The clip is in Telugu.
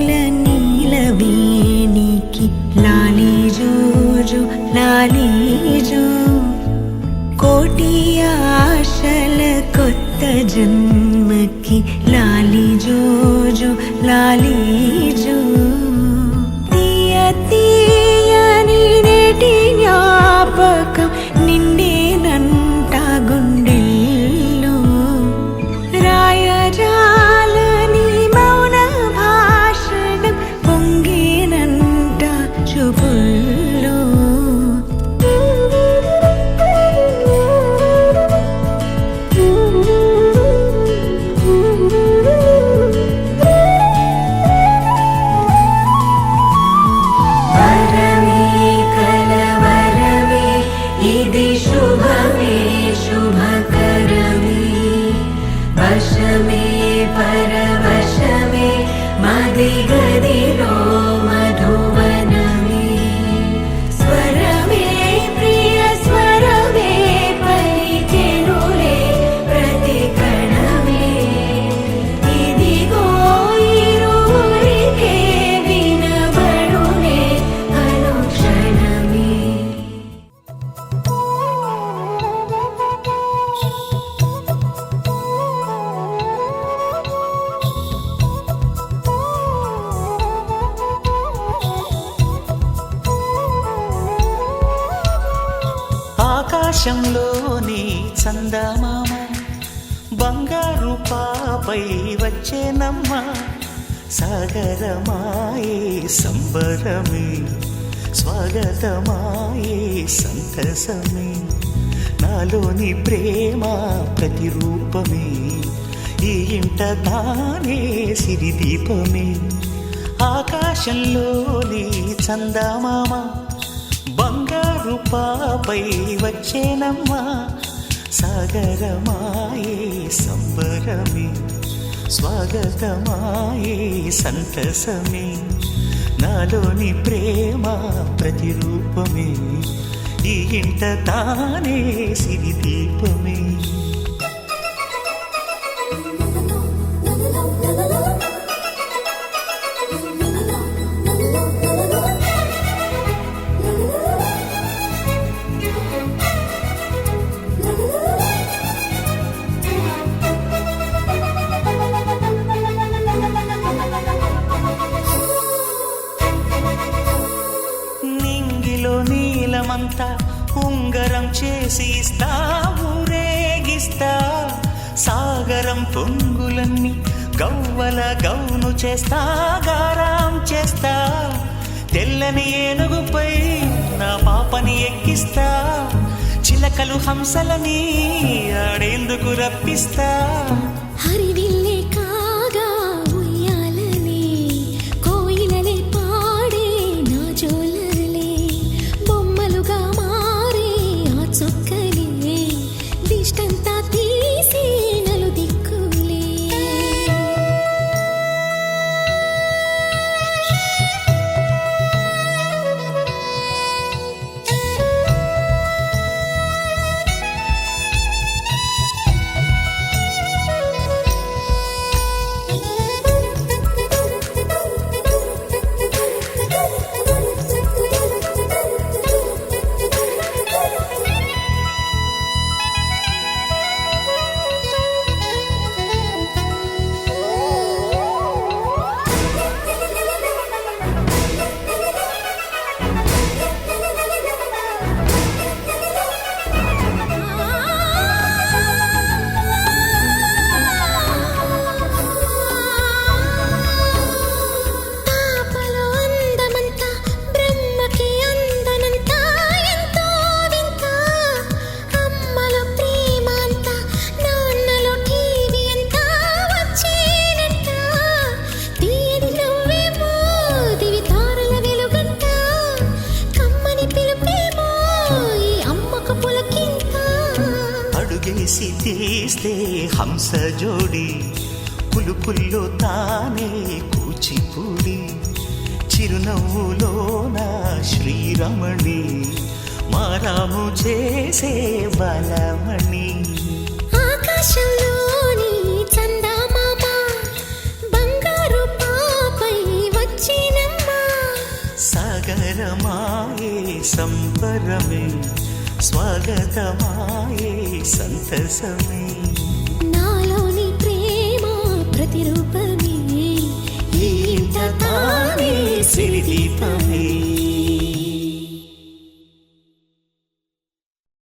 కోయిల నీలవేణికి లాలి జో జో లాలి జో కోటి ఆశల కొత్త జన్మకి లాలి జో జో లాలి జో తీయ తీయని నేటి జ్ఞాపకం నిండేనంట గుండెల్లో రాయజాలని మౌన భాషణం పొంగేనంట చూపుల్లో వరమే కలవరమే ఇది శుభమే శుభకరమే వశమే పరవశమే మది గదిలో మధువనమే స్వరమే ప్రియ స్వరమే పలికెనులే ప్రతి కణమే ఇదిగో ఇరువురికే వినబడునే అనుక్షణమే ఆకాశంలోని చందమామ బంగారు పాపై వచ్చేనమ్మ సాగరమాయే సంబరమే స్వాగతమాయే సంతసమే నాలోని ప్రేమ ప్రతిరూపమే ఈ ఇంట తానే సిరిదీపమే ఆకాశంలోని చందమామ బంగారు పాపై వచ్చేనమ్మా సాగరమాయే సంబరమే స్వాగతమాయే సంతసమే నాలోని ప్రేమ ప్రతిరూపమే ఈ ఇంట తానే సిరిదీపమే నింగిలో నీలమంతా ఉంగరం చేసి ఇస్తా ఊరేగిస్తా సాగరం పొంగులన్నీ గవ్వల గౌను చేస్తా గారాం చేస్తా తెల్లని ఏనుగుపై నా పాపని ఎక్కిస్తా చిలకలు హంసలని ఆడేందుకు రప్పిస్తా హరివిల్లే కాగా ఉయ్యాలలే కోయిలలే పాడే నా జోలలే బొమ్మలుగా మారే ఆ చొక్కలే దిష్టంతా తీసి నలు దిక్కులే పాపలో అందమంతా బ్రహ్మకి అందనంతా ఎంతో వింత అమ్మలో ప్రేమ అంతా నాన్నలో టీవీ అంతా వచ్చేనంట తీయని నవ్వేమో దివి తారల వెలుగంట కమ్మని పిలుపేమో ఈ అమ్మకు పులకింత అడుగేసి తీస్తే హంస జోడి పులుపుల్లో తానే కూచిపూడి చిరునవ్వులోన శ్రీరమణి మారాము చేసే బలమణి ఆకాశంలోని చందమామ బంగారు పాపై సంబరమాయే సంబరమే స్వాగతమాయే సంతసమే నాలోని ప్రేమ ప్రతిరూపమే ఈ ఇంట తానే సిరిదీపమే